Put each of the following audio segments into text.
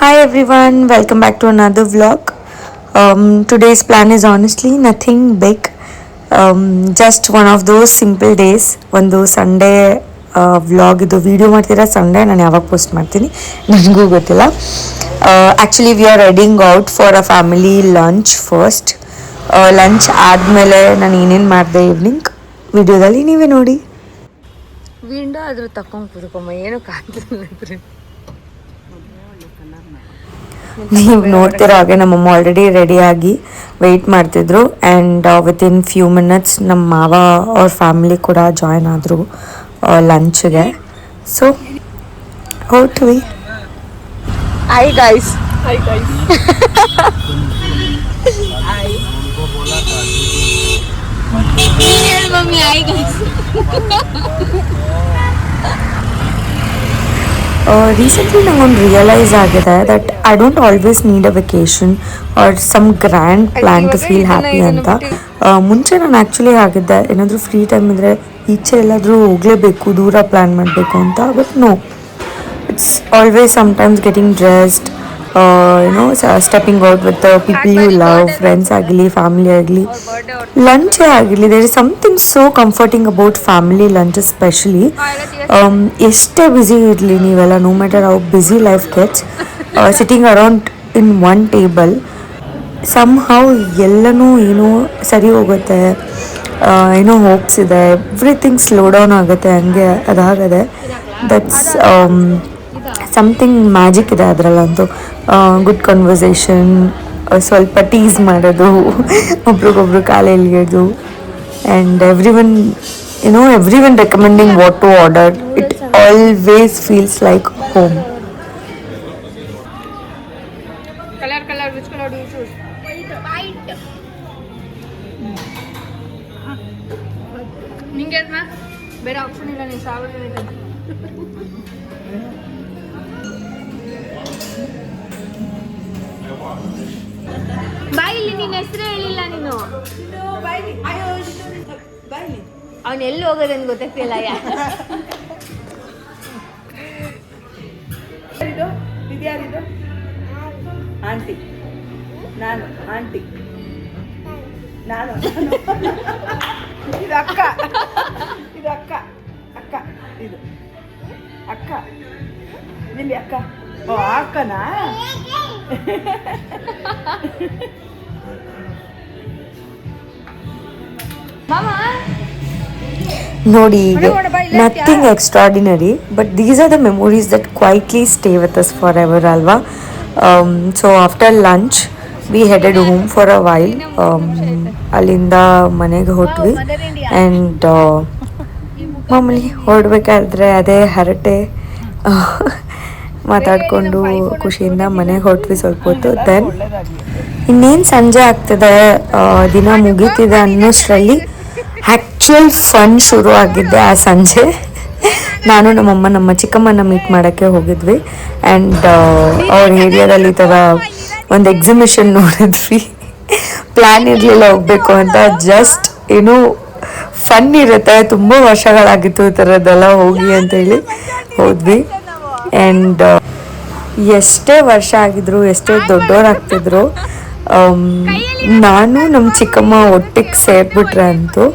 Hi everyone, welcome back to another vlog. Today's plan is honestly nothing big. Just one of those simple days. ಒಂದು Sunday vlog ಇದು video ಮಾಡ್ತೀರಾ Sunday ನಾನು ಯಾವಾಗ post ಮಾಡ್ತೀನಿ ನನಗೂ ಗೊತ್ತಿಲ್ಲ. Actually we are reading out for a family lunch first. Lunch ಆದಮೇಲೆ ನಾನು ಏನೇನು ಮಾಡಿದೆ ಈವ್ನಿಂಗ್ ವಿಡಿಯೋದಲ್ಲಿ ನೀವೇ ನೋಡಿ. ವಿಂಡೋ ಆದರೂ ತಗೊಂಡು ಕೂತ್ಕೊಂಬ ಏನೂ ಕಾಣ್ತಿಲ್ಲ. ನೀವು ನೋಡ್ತಿರೋ ಹಾಗೆ ನಮ್ಮಮ್ಮ ಆಲ್ರೆಡಿ ರೆಡಿಯಾಗಿ ವೆಯ್ಟ್ ಮಾಡ್ತಿದ್ರು ಆ್ಯಂಡ್ ವಿತಿನ್ ಫ್ಯೂ ಮಿನಿಟ್ಸ್ ನಮ್ಮ ಮಾವ ಅವ್ರ ಫ್ಯಾಮಿಲಿ ಕೂಡ ಜಾಯ್ನ್ ಆದರು ಲಂಚ್ಗೆ. ಸೊ ಹೊರಟ್ವಿ. Hi guys. Mummy hi guys. Recently ನಂಗೊಂದು ರಿಯಲೈಸ್ ಆಗಿದೆ that I don't always need a vacation or some grand plan to feel happy ಅಂತ. ಮುಂಚೆ ನಾನು ಆ್ಯಕ್ಚುಲಿ ಆಗಿದ್ದೆ ಏನಾದರೂ ಫ್ರೀ ಟೈಮ್ ಇದ್ದರೆ ಈಚೆ ಎಲ್ಲಾದರೂ ಹೋಗಲೇಬೇಕು, ದೂರ ಪ್ಲ್ಯಾನ್ ಮಾಡಬೇಕು ಅಂತ. But no, it's always sometimes getting dressed, stepping out with people you love, friends ಆಗಲಿ ಫ್ಯಾಮಿಲಿ ಆಗಲಿ, ಲಂಚೇ ಆಗಿರಲಿ. There is something so comforting about family lunch especially. ಎಷ್ಟೇ ಬ್ಯುಸಿ ಇರಲಿ ನೀವೆಲ್ಲ, no matter how busy life gets, sitting around in one table somehow ಎಲ್ಲನೂ ಏನೋ ಸರಿ ಹೋಗುತ್ತೆ, ಏನೋ ಹೋಪ್ಸ್ ಇದೆ, ಎವ್ರಿಥಿಂಗ್ ಸ್ಲೋ ಡೌನ್ ಆಗುತ್ತೆ. ಹಂಗೆ ಅದಾಗದೆ. ದಟ್ಸ್ ಸಮಥಿಂಗ್ ಮ್ಯಾಜಿಕ್ ಇದೆ ಅದರಲ್ಲಂತೂ. ಗುಡ್ ಕನ್ವರ್ಸೇಷನ್, ಸ್ವಲ್ಪ ಟೀಸ್ ಮಾಡೋದು, ಒಬ್ರಿಗೊಬ್ರು ಕಾಲು ಎಳ್ಯೋದು, and every one recommending what to order. It always feels like home. ಬೇರೆ ಆಪ್ಷನ್ ಇಲ್ಲ, ನೀವು ಸಾವಿರ ಬಾಯಿಲಿ ನಿನ್ನ ಹೆಸರು ಹೇಳಿಲ್ಲ ನೀನು. ಅವನು ಎಲ್ಲಿ ಹೋಗೋದಂತ ಗೊತ್ತಾಗ್ತಿಲ್ಲ. ಇದ್ಯಾರಿದು? ಆಂಟಿ. ನಾನು ಆಂಟಿ. ನಾನು ಇದು ಅಕ್ಕ. ಇದು ಅಕ್ಕ. ಅಕ್ಕ ಇದು ಅಕ್ಕ. ನಿಲ್ಲಿ ಅಕ್ಕ. ಓ ಅಕ್ಕನಾ? ನೋಡಿ, ಈಗ nothing extraordinary, but these are the memories that quietly stay with us forever ಅಲ್ವಾ. So after lunch we headed home for a while. ಅಲ್ಲಿಂದ ಮನೆಗೆ ಹೊರಟ್ವಿ ಆ್ಯಂಡ್ ಮಾಮೂಲಿ ಹೊರಡ್ಬೇಕಾದ್ರೆ ಅದೇ ಹರಟೆ ಮಾತಾಡಿಕೊಂಡು ಖುಷಿಯಿಂದ ಮನೆಗೆ ಹೊರಟ್ವಿ ಸ್ವಲ್ಪ ಹೊತ್ತು. ದೆನ್ ಇನ್ನೇನು ಸಂಜೆ ಆಗ್ತದೆ, ದಿನ ಮುಗೀತಿದೆ ಅನ್ನೋಷ್ಟರಲ್ಲಿ ಆ್ಯಕ್ಚುಯಲ್ ಫನ್ ಶುರು ಆಗಿದ್ದೆ ಆ ಸಂಜೆ. ನಾನು ನಮ್ಮಮ್ಮ ನಮ್ಮ ಚಿಕ್ಕಮ್ಮನ ಮೀಟ್ ಮಾಡೋಕ್ಕೆ ಹೋಗಿದ್ವಿ ಆ್ಯಂಡ್ ಅವ್ರ ಏರಿಯಾದಲ್ಲಿ ಈ ಥರ ಒಂದು ಎಕ್ಸಿಬಿಷನ್ ನೋಡಿದ್ವಿ. ಪ್ಲ್ಯಾನ್ ಇರಲಿಲ್ಲ ಹೋಗಬೇಕು ಅಂತ, ಜಸ್ಟ್ ಏನೋ ಫನ್ ಇರುತ್ತೆ, ತುಂಬ ವರ್ಷಗಳಾಗಿತ್ತು ಈ ಥರದ್ದೆಲ್ಲ ಹೋಗಿ ಅಂತೇಳಿ ಹೋದ್ವಿ. ಆ್ಯಂಡ್ ಎಷ್ಟೇ ವರ್ಷ ಆಗಿದ್ರು, ಎಷ್ಟೇ ದೊಡ್ಡವರಾಗ್ತಿದ್ರು, ನಾನು ನಮ್ಮ ಚಿಕ್ಕಮ್ಮ ಒಟ್ಟಿಗೆ ಸೇರಿಬಿಟ್ರೆ ಅಂತೂ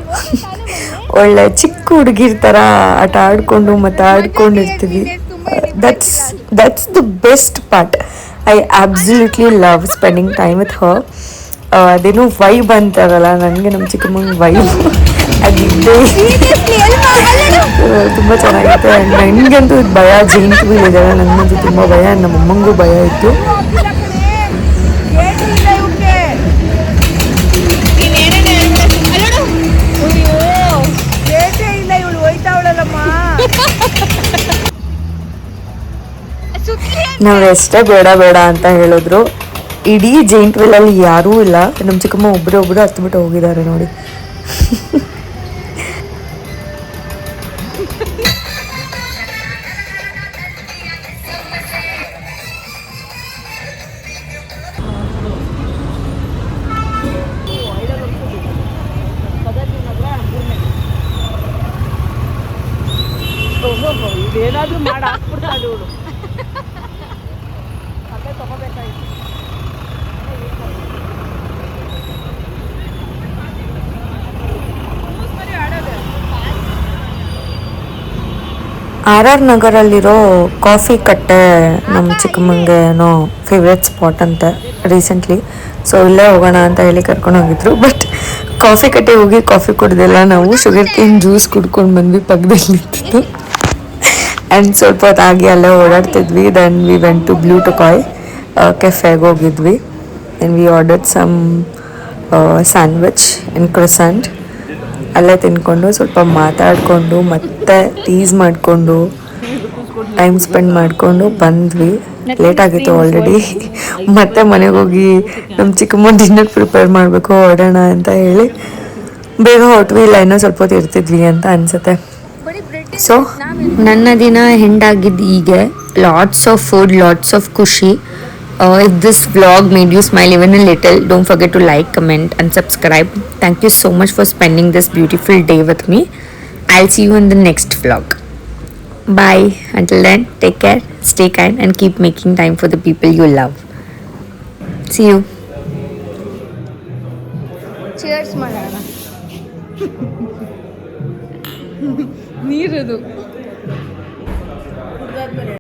ಒಳ್ಳೆ ಚಿಕ್ಕ ಹುಡುಗಿರ್ ಥರ ಆಟ ಆಡಿಕೊಂಡು ಮಾತಾಡ್ಕೊಂಡಿರ್ತೀವಿ. That's the best part. I absolutely love spending time with her. ಅದೇನು ವೈಬ್ ಅಂತಾರಲ್ಲ, ನನಗೆ ನಮ್ಮ ಚಿಕ್ಕಮ್ಮಂಗೆ ವೈಬ್ ಅದಿದ್ದೇ ತುಂಬ ಚೆನ್ನಾಗಿರುತ್ತೆ. ಆ್ಯಂಡ್ ನನಗಂತೂ ಭಯ, ಜೈಂಟ್ ವೀಲ್ ಇದೆ, ನನಗಂತೂ ತುಂಬ ಭಯ, ನಮ್ಮಮ್ಮಂಗೂ ಭಯ ಇತ್ತು. ನಾವು ಎಷ್ಟೇ ಬೇಡ ಬೇಡ ಅಂತ ಹೇಳಿದ್ರು ಇಡೀ ಜೈಂಟ್ ವೀಲಲ್ಲಿ ಯಾರೂ ಇಲ್ಲ. ನಮ್ಮ ಚಿಕ್ಕಮ್ಮ ಒಬ್ಬರು ಹತ್ಬಿಟ್ಟು ಹೋಗಿದ್ದಾರೆ ನೋಡಿ. ಇದೇನಾದ್ರೂ ಮಾಡಿ ಹಾಕ್ಬಿಡ್ತಾಳೆ ಇವಳು. ಅಲ್ಲೇ ತಗೋಬೇಕಾಯ್ತು. RR ನಗರಲ್ಲಿರೋ ಕಾಫಿ ಕಟ್ಟೆ ನಮ್ಮ ಚಿಕ್ಕಮ್ಮಂಗೆ ಏನೋ ಫೇವ್ರೆಟ್ ಸ್ಪಾಟ್ ಅಂತ ರೀಸೆಂಟ್ಲಿ. ಸೊ ಇಲ್ಲೇ ಹೋಗೋಣ ಅಂತ ಹೇಳಿ ಕರ್ಕೊಂಡು ಹೋಗಿದ್ರು. ಬಟ್ ಕಾಫಿ ಕಟ್ಟೆ ಹೋಗಿ ಕಾಫಿ ಕುಡ್ದಿಲ್ಲ, ನಾವು ಶುಗರ್ ಕೇನ್ ಜ್ಯೂಸ್ ಕುಡ್ಕೊಂಡು ಬಂದ್ವಿ ಪಕ್ಕದಲ್ಲಿ ನಿಂತಿದ್ದು. ಆ್ಯಂಡ್ ಸ್ವಲ್ಪ ಹೊತ್ತಾಗಿ ಅಲ್ಲೇ ಓಡಾಡ್ತಿದ್ವಿ. Then we went to Blue Tokai ಕೆಫೆಗೆ ಹೋಗಿದ್ವಿ. Then we ordered some sandwich and croissant. ಅಲ್ಲೇ ತಿನ್ಕೊಂಡು ಸ್ವಲ್ಪ ಮಾತಾಡಿಕೊಂಡು ಮತ್ತೆ ಟೀಸ್ ಮಾಡಿಕೊಂಡು ಟೈಮ್ ಸ್ಪೆಂಡ್ ಮಾಡಿಕೊಂಡು ಬಂದ್ವಿ. ಲೇಟ್ ಆಗಿತ್ತು ಆಲ್ರೆಡಿ. ಮತ್ತೆ ಮನೆಗೆ ಹೋಗಿ ನಮ್ಮ ಚಿಕ್ಕಮ್ಮ ಡಿನ್ನರ್ ಪ್ರಿಪೇರ್ ಮಾಡಬೇಕು ಹೊರಡೋಣ ಅಂತ ಹೇಳಿ ಬೇಗ ಹೊರಟ್ವಿ. ಇಲ್ಲ ಇನ್ನೂ ಸ್ವಲ್ಪ ಹೊತ್ತು ಇರ್ತಿದ್ವಿ ಅಂತ ಅನಿಸುತ್ತೆ. ಸೊ ನನ್ನ ದಿನ ಹೆಂಡಾಗಿದ್ದು ಹೀಗೆ. Lots of food, lots of ಖುಷಿ. If this vlog made you smile even a little, don't forget to like, comment and subscribe. Thank you so much for spending this beautiful day with me. I'll see you in the next vlog. Bye. Until then, take care, stay kind and keep making time for the people you love. See you. Cheers ಮಾಡೋಣ. ನೀರದು